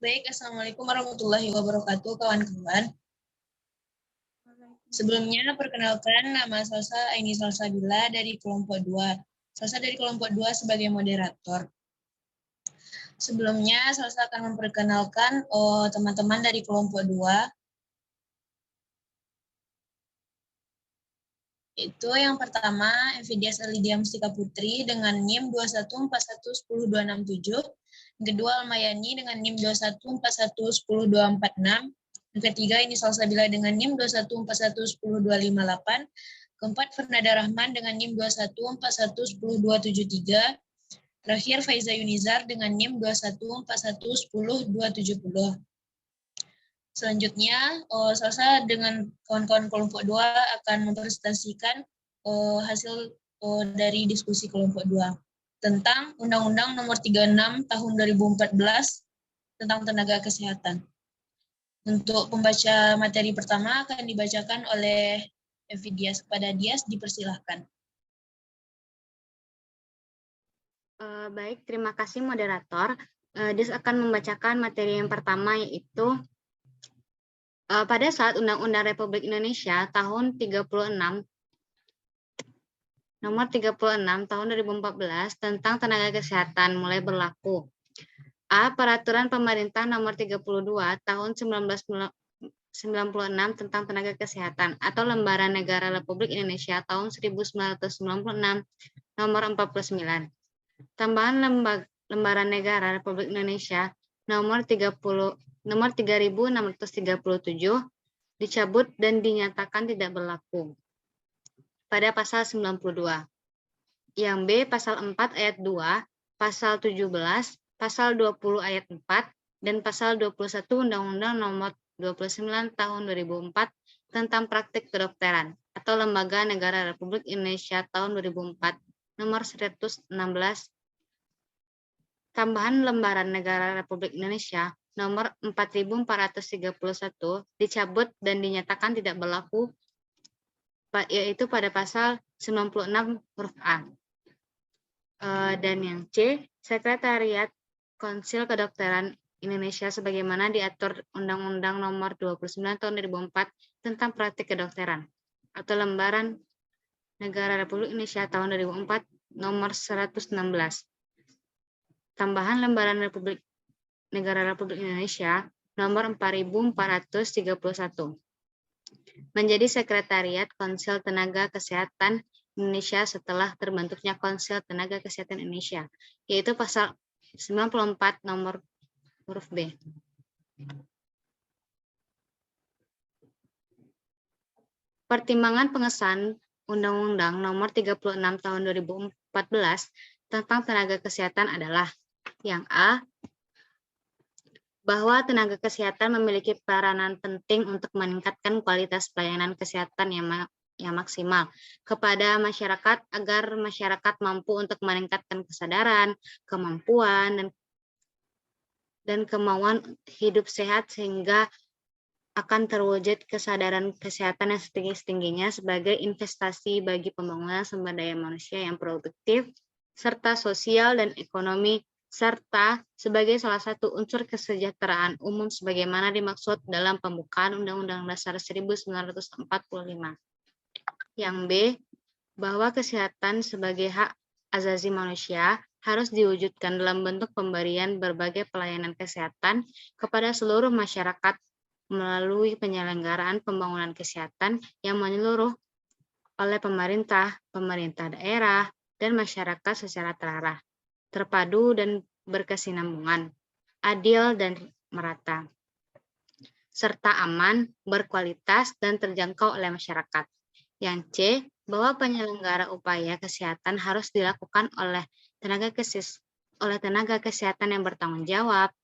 Baik, Assalamualaikum warahmatullahi wabarakatuh, kawan-kawan. Sebelumnya, perkenalkan nama Salsa Aini Salsabila dari kelompok 2. Salsa dari kelompok 2 sebagai moderator. Sebelumnya, Salsa akan memperkenalkan teman-teman dari kelompok 2. Itu yang pertama, Evidias Alidia Mustika Putri dengan NIM 21411027. Yang kedua, Almayani dengan NIM 21411026. Yang ketiga, ini Salsabila dengan NIM 21411028. Keempat, Fernanda Rahman dengan NIM 21411023. Terakhir, Faiza Yunizar dengan NIM 21411027. Selanjutnya, Salsa dengan kawan-kawan kelompok 2 akan mempresentasikan hasil dari diskusi kelompok 2 tentang Undang-Undang Nomor 36 Tahun 2014 tentang tenaga kesehatan. Untuk pembaca materi pertama akan dibacakan oleh Evidias. Kepada Dias, dipersilahkan. Baik, terima kasih moderator. Dias akan membacakan materi yang pertama, yaitu pada saat Undang-Undang Republik Indonesia tahun 36 Nomor 36 tahun 2014 tentang tenaga kesehatan mulai berlaku. A. Peraturan Pemerintah Nomor 32 tahun 1996 tentang tenaga kesehatan atau Lembaran Negara Republik Indonesia tahun 1996 nomor 49. Tambahan Lembaran Negara Republik Indonesia nomor 3637 dicabut dan dinyatakan tidak berlaku pada pasal 92. Yang B, pasal 4 ayat 2, pasal 17, pasal 20 ayat 4, dan pasal 21 Undang-Undang Nomor 29 Tahun 2004 tentang praktik kedokteran atau Lembaga Negara Republik Indonesia tahun 2004 nomor 116. Tambahan Lembaran Negara Republik Indonesia nomor 4431 dicabut dan dinyatakan tidak berlaku, yaitu pada pasal 96 huruf A. Dan yang C, Sekretariat Konsil Kedokteran Indonesia sebagaimana diatur Undang-Undang Nomor 29 Tahun 2004 tentang praktik kedokteran atau Lembaran Negara Republik Indonesia tahun 2004 nomor 116. Tambahan Lembaran Negara Republik Indonesia nomor 4431 menjadi Sekretariat Konsil Tenaga Kesehatan Indonesia setelah terbentuknya Konsil Tenaga Kesehatan Indonesia, yaitu pasal 94 nomor huruf B. Pertimbangan pengesahan Undang-Undang Nomor 36 Tahun 2014 tentang tenaga kesehatan adalah yang A, bahwa tenaga kesehatan memiliki peranan penting untuk meningkatkan kualitas pelayanan kesehatan yang maksimal kepada masyarakat agar masyarakat mampu untuk meningkatkan kesadaran, kemampuan, dan kemauan hidup sehat sehingga akan terwujud kesadaran kesehatan yang setinggi-tingginya sebagai investasi bagi pembangunan sumber daya manusia yang produktif, serta sosial dan ekonomi, serta sebagai salah satu unsur kesejahteraan umum sebagaimana dimaksud dalam pembukaan Undang-Undang Dasar 1945. Yang B, bahwa kesehatan sebagai hak asasi manusia harus diwujudkan dalam bentuk pemberian berbagai pelayanan kesehatan kepada seluruh masyarakat melalui penyelenggaraan pembangunan kesehatan yang menyeluruh oleh pemerintah, pemerintah daerah, dan masyarakat secara terarah, terpadu dan berkesinambungan, adil dan merata, serta aman, berkualitas, dan terjangkau oleh masyarakat. Yang C, bahwa penyelenggara upaya kesehatan harus dilakukan oleh tenaga kesehatan yang bertanggung jawab,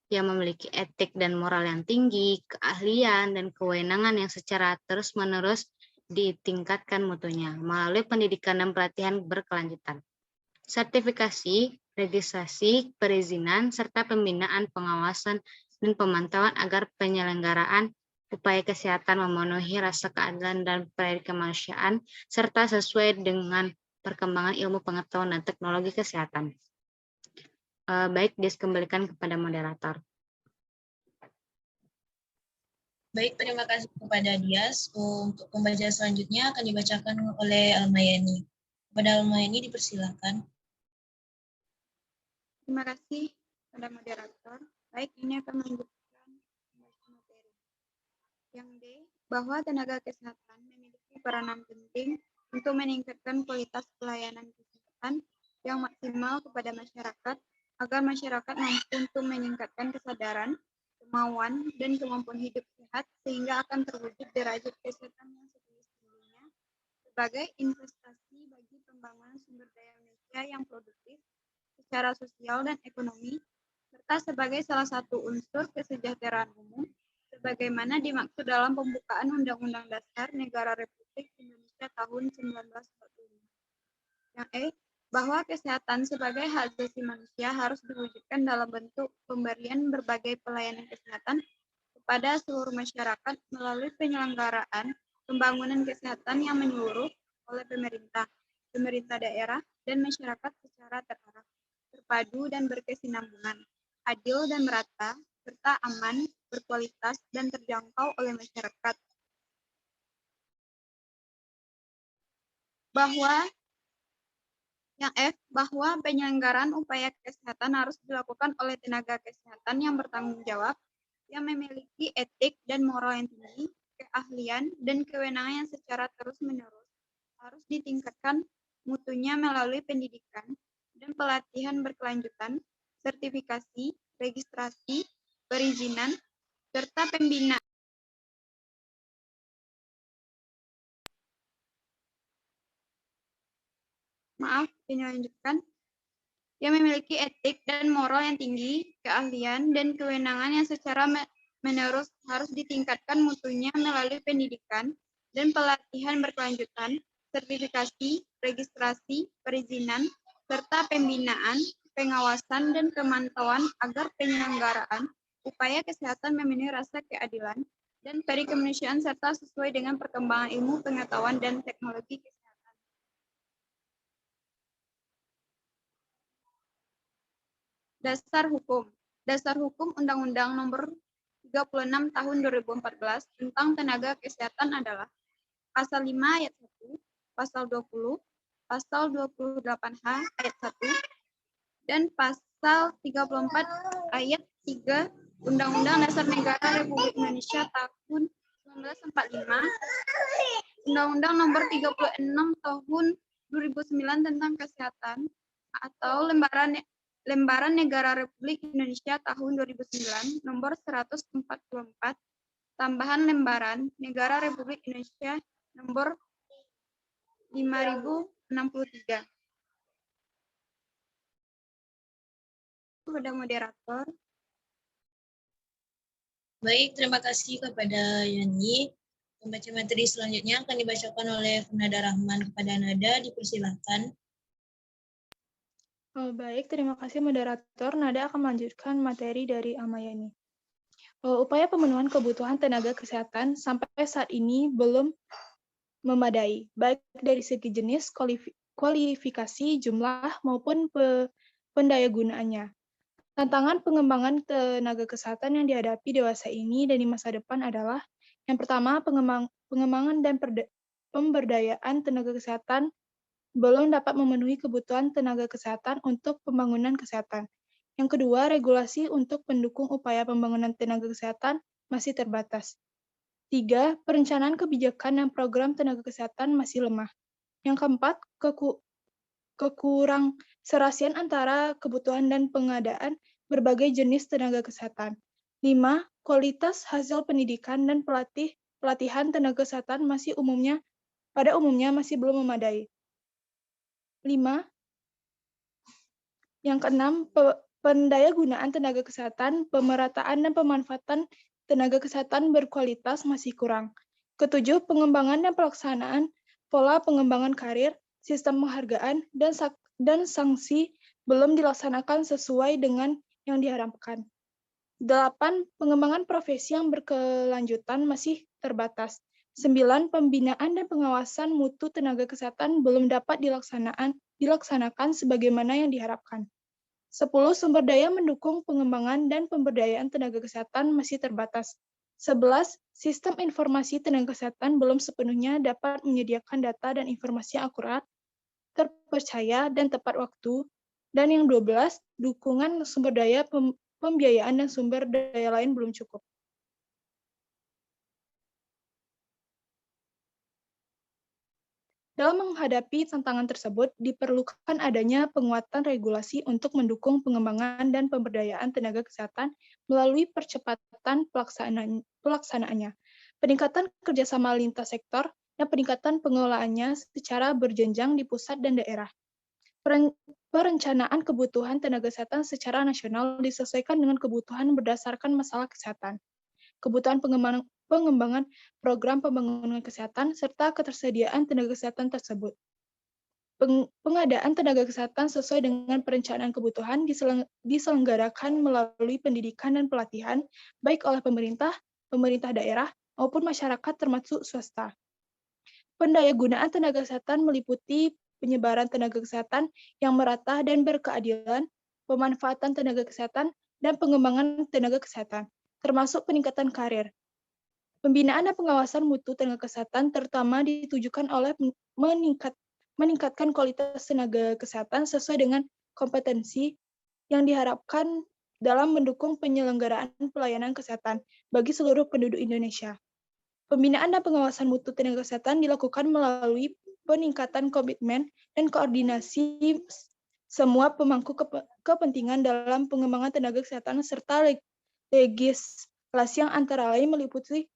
yang memiliki etik dan moral yang tinggi, keahlian, dan kewenangan yang secara terus-menerus ditingkatkan mutunya melalui pendidikan dan pelatihan berkelanjutan, sertifikasi, registrasi, perizinan, serta pembinaan, pengawasan, dan pemantauan agar penyelenggaraan upaya kesehatan memenuhi rasa keadilan dan kemanusiaan, serta sesuai dengan perkembangan ilmu pengetahuan dan teknologi kesehatan. Baik, dikembalikan kepada moderator. Baik, terima kasih kepada Dias. Untuk pembacaan selanjutnya akan dibacakan oleh Almayani. Kepada Almayani dipersilakan. Terima kasih pada moderator. Baik, ini akan melanjutkan materi. Yang D, bahwa tenaga kesehatan memiliki peranan penting untuk meningkatkan kualitas pelayanan kesehatan yang maksimal kepada masyarakat, agar masyarakat mampu untuk meningkatkan kesadaran, kemauan, dan kemampuan hidup sehat, sehingga akan terwujud derajat kesehatan yang setinggi-tingginya sebagai investasi bagi pembangunan sumber daya manusia yang produktif secara sosial dan ekonomi, serta sebagai salah satu unsur kesejahteraan umum, sebagaimana dimaksud dalam pembukaan Undang-Undang Dasar Negara Republik Indonesia tahun 1945. Yang E, bahwa kesehatan sebagai hak asasi manusia harus diwujudkan dalam bentuk pemberian berbagai pelayanan kesehatan kepada seluruh masyarakat melalui penyelenggaraan pembangunan kesehatan yang menyeluruh oleh pemerintah, pemerintah daerah, dan masyarakat secara terarah, terpadu dan berkesinambungan, adil dan merata, serta aman, berkualitas, dan terjangkau oleh masyarakat. Yang F, bahwa penyelenggaraan upaya kesehatan harus dilakukan oleh tenaga kesehatan yang bertanggung jawab, yang memiliki etik dan moral yang tinggi, keahlian, dan kewenangan yang secara terus-menerus harus ditingkatkan mutunya melalui pendidikan dan pelatihan berkelanjutan, sertifikasi, registrasi, perizinan, serta pembinaan. Yang memiliki etik dan moral yang tinggi, keahlian, dan kewenangan yang secara menerus harus ditingkatkan mutunya melalui pendidikan dan pelatihan berkelanjutan, sertifikasi, registrasi, perizinan, serta pembinaan, pengawasan, dan pemantauan agar penyelenggaraan upaya kesehatan memenuhi rasa keadilan dan perikemanusiaan serta sesuai dengan perkembangan ilmu, pengetahuan, dan teknologi kesehatan. Dasar Hukum. Dasar Hukum Undang-Undang Nomor 36 Tahun 2014 tentang Tenaga Kesehatan adalah Pasal 5 Ayat 1, Pasal 20, Pasal 28H Ayat 1, dan Pasal 34 Ayat 3 Undang-Undang Dasar Negara Republik Indonesia tahun 1945, Undang-Undang Nomor 36 Tahun 2009 tentang Kesehatan atau Lembaran Negara Republik Indonesia tahun 2009 nomor 144, tambahan Lembaran Negara Republik Indonesia nomor 5063. Kepada moderator. Baik, terima kasih kepada Yani. Pembaca materi selanjutnya akan dibacakan oleh Nada Rahman. Kepada Nada, dipersilakan. Baik, terima kasih moderator. Nada akan melanjutkan materi dari Almayani. Upaya pemenuhan kebutuhan tenaga kesehatan sampai saat ini belum memadai, baik dari segi jenis, kualifikasi, jumlah, maupun pendayagunaannya. Tantangan pengembangan tenaga kesehatan yang dihadapi dewasa ini dan di masa depan adalah yang pertama, pengembangan dan pemberdayaan tenaga kesehatan belum dapat memenuhi kebutuhan tenaga kesehatan untuk pembangunan kesehatan. Yang kedua, regulasi untuk pendukung upaya pembangunan tenaga kesehatan masih terbatas. 3. Perencanaan kebijakan dan program tenaga kesehatan masih lemah. Yang keempat, kekurang serasian antara kebutuhan dan pengadaan berbagai jenis tenaga kesehatan. 5. Kualitas hasil pendidikan dan pelatihan tenaga kesehatan pada umumnya masih belum memadai. 5. Yang keenam, pendayagunaan tenaga kesehatan, pemerataan dan pemanfaatan tenaga kesehatan berkualitas masih kurang. Ketujuh, pengembangan dan pelaksanaan pola pengembangan karir, sistem penghargaan, dan sanksi belum dilaksanakan sesuai dengan yang diharapkan. 8. Pengembangan profesi yang berkelanjutan masih terbatas. 9. Pembinaan dan pengawasan mutu tenaga kesehatan belum dapat dilaksanakan sebagaimana yang diharapkan. 10. Sumber daya mendukung pengembangan dan pemberdayaan tenaga kesehatan masih terbatas. 11. Sistem informasi tenaga kesehatan belum sepenuhnya dapat menyediakan data dan informasi yang akurat, terpercaya, dan tepat waktu. Dan yang 12, dukungan sumber daya, pembiayaan, dan sumber daya lain belum cukup. Dalam menghadapi tantangan tersebut, diperlukan adanya penguatan regulasi untuk mendukung pengembangan dan pemberdayaan tenaga kesehatan melalui percepatan pelaksanaannya, peningkatan kerjasama lintas sektor, dan peningkatan pengelolaannya secara berjenjang di pusat dan daerah. Perencanaan kebutuhan tenaga kesehatan secara nasional disesuaikan dengan kebutuhan berdasarkan masalah kesehatan, kebutuhan pengembangan program pembangunan kesehatan, serta ketersediaan tenaga kesehatan tersebut. Pengadaan tenaga kesehatan sesuai dengan perencanaan kebutuhan diselenggarakan melalui pendidikan dan pelatihan, baik oleh pemerintah daerah, maupun masyarakat termasuk swasta. Pendayagunaan tenaga kesehatan meliputi penyebaran tenaga kesehatan yang merata dan berkeadilan, pemanfaatan tenaga kesehatan, dan pengembangan tenaga kesehatan, termasuk peningkatan karir. Pembinaan dan pengawasan mutu tenaga kesehatan terutama ditujukan oleh meningkatkan kualitas tenaga kesehatan sesuai dengan kompetensi yang diharapkan dalam mendukung penyelenggaraan pelayanan kesehatan bagi seluruh penduduk Indonesia. Pembinaan dan pengawasan mutu tenaga kesehatan dilakukan melalui peningkatan komitmen dan koordinasi semua pemangku kepentingan dalam pengembangan tenaga kesehatan serta legislasi yang antara lain meliputi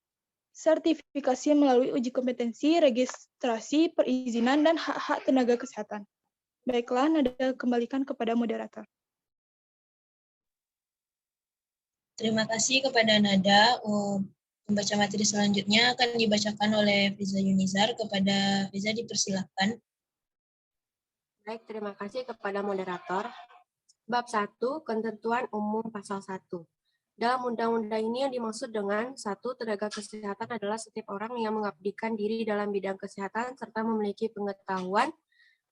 sertifikasi melalui uji kompetensi, registrasi, perizinan, dan hak-hak tenaga kesehatan. Baiklah, Nada kembalikan kepada moderator. Terima kasih kepada Nada. Pembaca materi selanjutnya akan dibacakan oleh Fiza Yunizar. Kepada Fiza dipersilakan. Baik, terima kasih kepada moderator. Bab 1, Ketentuan Umum Pasal 1. Dalam undang-undang ini yang dimaksud dengan 1. Tenaga kesehatan adalah setiap orang yang mengabdikan diri dalam bidang kesehatan serta memiliki pengetahuan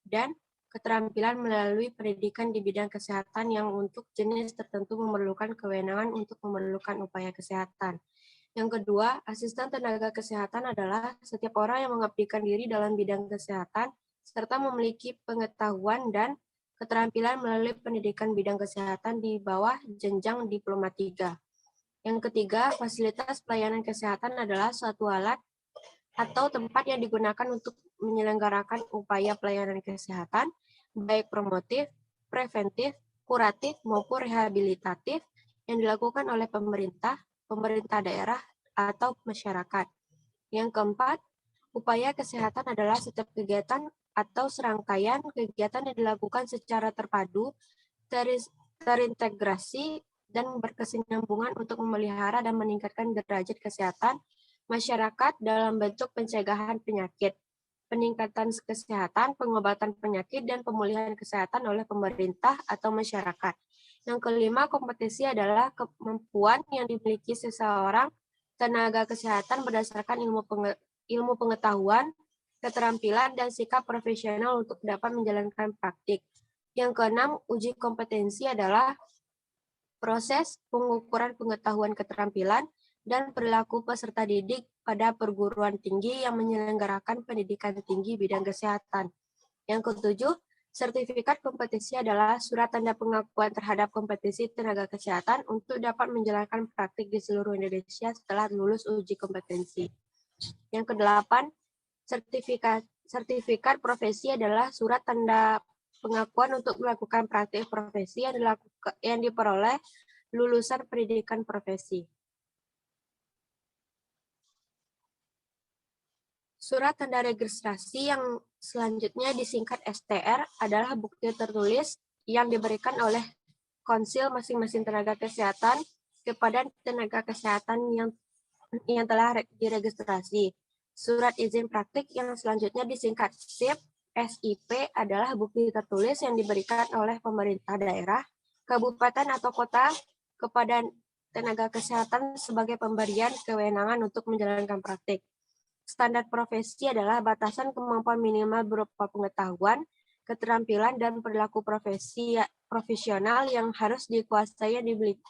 dan keterampilan melalui pendidikan di bidang kesehatan yang untuk jenis tertentu memerlukan kewenangan untuk memerlukan upaya kesehatan. Yang kedua, asisten tenaga kesehatan adalah setiap orang yang mengabdikan diri dalam bidang kesehatan serta memiliki pengetahuan dan keterampilan melalui pendidikan bidang kesehatan di bawah jenjang diploma 3. Yang ketiga, fasilitas pelayanan kesehatan adalah suatu alat atau tempat yang digunakan untuk menyelenggarakan upaya pelayanan kesehatan, baik promotif, preventif, kuratif, maupun rehabilitatif yang dilakukan oleh pemerintah daerah, atau masyarakat. Yang keempat, upaya kesehatan adalah setiap kegiatan atau serangkaian kegiatan yang dilakukan secara terpadu, terintegrasi, dan berkesinambungan untuk memelihara dan meningkatkan derajat kesehatan masyarakat dalam bentuk pencegahan penyakit, peningkatan kesehatan, pengobatan penyakit, dan pemulihan kesehatan oleh pemerintah atau masyarakat. Yang kelima, kompetensi adalah kemampuan yang dimiliki seseorang tenaga kesehatan berdasarkan ilmu pengetahuan, keterampilan, dan sikap profesional untuk dapat menjalankan praktik. Yang keenam, uji kompetensi adalah proses pengukuran pengetahuan, keterampilan, dan perilaku peserta didik pada perguruan tinggi yang menyelenggarakan pendidikan tinggi bidang kesehatan. Yang ketujuh, sertifikat kompetensi adalah surat tanda pengakuan terhadap kompetensi tenaga kesehatan untuk dapat menjalankan praktik di seluruh Indonesia setelah lulus uji kompetensi. Yang kedelapan, sertifikat profesi adalah surat tanda pengakuan untuk melakukan praktik profesi yang diperoleh lulusan pendidikan profesi. Surat tanda registrasi yang selanjutnya disingkat STR adalah bukti tertulis yang diberikan oleh konsil masing-masing tenaga kesehatan kepada tenaga kesehatan yang telah diregistrasi. Surat izin praktik yang selanjutnya disingkat SIP, SIP adalah bukti tertulis yang diberikan oleh pemerintah daerah, kabupaten atau kota kepada tenaga kesehatan sebagai pemberian kewenangan untuk menjalankan praktik. Standar profesi adalah batasan kemampuan minimal berupa pengetahuan, keterampilan, dan perilaku profesional yang harus dikuasai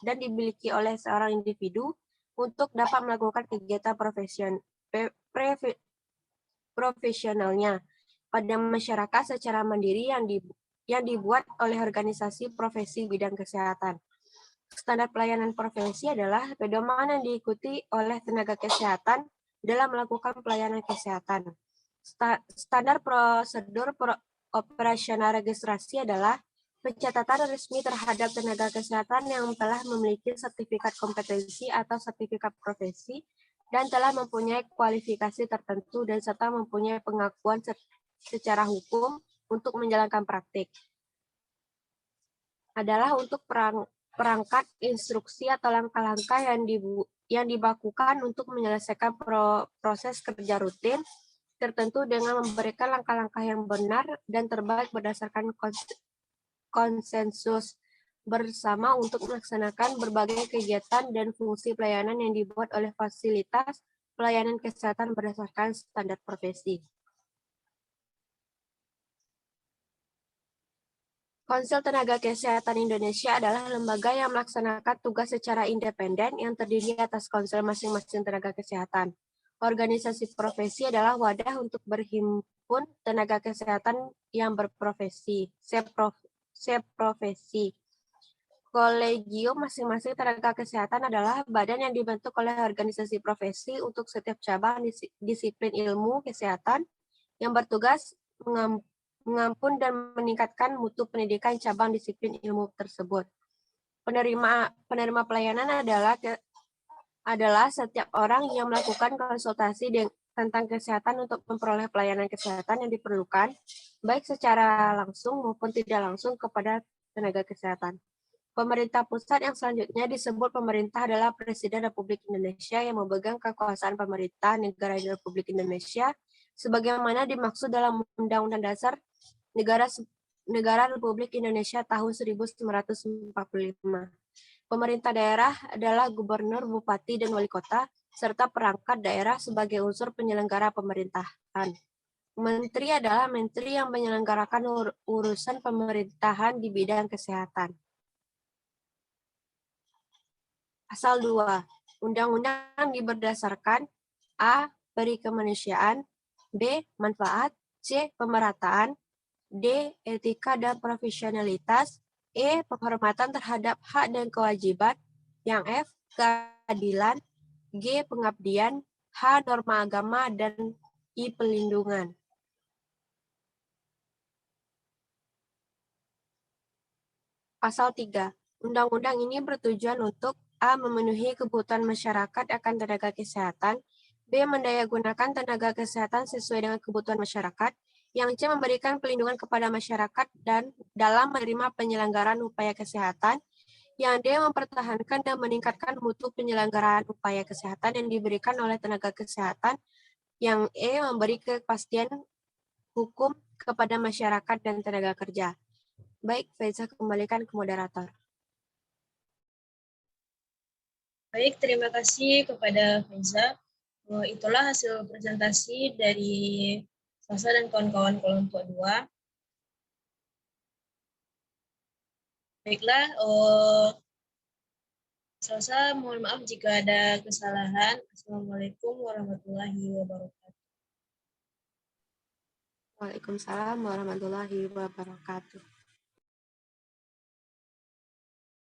dan dimiliki oleh seorang individu untuk dapat melakukan kegiatan profesionalnya pada masyarakat secara mandiri yang dibuat oleh organisasi profesi bidang kesehatan. Standar pelayanan profesi adalah pedoman yang diikuti oleh tenaga kesehatan dalam melakukan pelayanan kesehatan. Standar prosedur operasional registrasi adalah pencatatan resmi terhadap tenaga kesehatan yang telah memiliki sertifikat kompetensi atau sertifikat profesi dan telah mempunyai kualifikasi tertentu dan serta mempunyai pengakuan secara hukum untuk menjalankan praktik. Adalah untuk perangkat instruksi atau langkah-langkah yang dibakukan untuk menyelesaikan proses kerja rutin tertentu dengan memberikan langkah-langkah yang benar dan terbaik berdasarkan konsensus bersama untuk melaksanakan berbagai kegiatan dan fungsi pelayanan yang dibuat oleh fasilitas pelayanan kesehatan berdasarkan standar profesi. Konsil Tenaga Kesehatan Indonesia adalah lembaga yang melaksanakan tugas secara independen yang terdiri atas konsil masing-masing tenaga kesehatan. Organisasi profesi adalah wadah untuk berhimpun tenaga kesehatan yang berprofesi, seprofesi. Kolegium masing-masing tenaga kesehatan adalah badan yang dibentuk oleh organisasi profesi untuk setiap cabang disiplin ilmu kesehatan yang bertugas mengampun dan meningkatkan mutu pendidikan cabang disiplin ilmu tersebut. Penerima pelayanan adalah setiap orang yang melakukan konsultasi tentang kesehatan untuk memperoleh pelayanan kesehatan yang diperlukan, baik secara langsung maupun tidak langsung kepada tenaga kesehatan. Pemerintah pusat yang selanjutnya disebut pemerintah adalah Presiden Republik Indonesia yang memegang kekuasaan pemerintah negara Republik Indonesia sebagaimana dimaksud dalam Undang-Undang Dasar Negara Republik Indonesia tahun 1945. Pemerintah daerah adalah gubernur, bupati, dan wali kota, serta perangkat daerah sebagai unsur penyelenggara pemerintahan. Menteri adalah menteri yang menyelenggarakan urusan pemerintahan di bidang kesehatan. Pasal 2. Undang-undang berdasarkan A. Peri kemanusiaan, B. Manfaat, C. Pemerataan, D. Etika dan profesionalitas, E. Penghormatan terhadap hak dan kewajiban, yang F. Keadilan, G. Pengabdian, H. Norma agama, dan I. Pelindungan. Pasal 3. Undang-undang ini bertujuan untuk A. Memenuhi kebutuhan masyarakat akan tenaga kesehatan, B. Mendayagunakan tenaga kesehatan sesuai dengan kebutuhan masyarakat, yang C. Memberikan pelindungan kepada masyarakat dan dalam menerima penyelenggaraan upaya kesehatan, yang D. Mempertahankan dan meningkatkan mutu penyelenggaraan upaya kesehatan yang diberikan oleh tenaga kesehatan, yang E. Memberi kepastian hukum kepada masyarakat dan tenaga kerja. Baik, Faiza, kembalikan ke moderator. Baik, terima kasih kepada Faiza. Itulah hasil presentasi dari Salsa dan kawan-kawan kelompok 2. Baiklah, Salsa mohon maaf jika ada kesalahan. Assalamualaikum warahmatullahi wabarakatuh. Waalaikumsalam warahmatullahi wabarakatuh.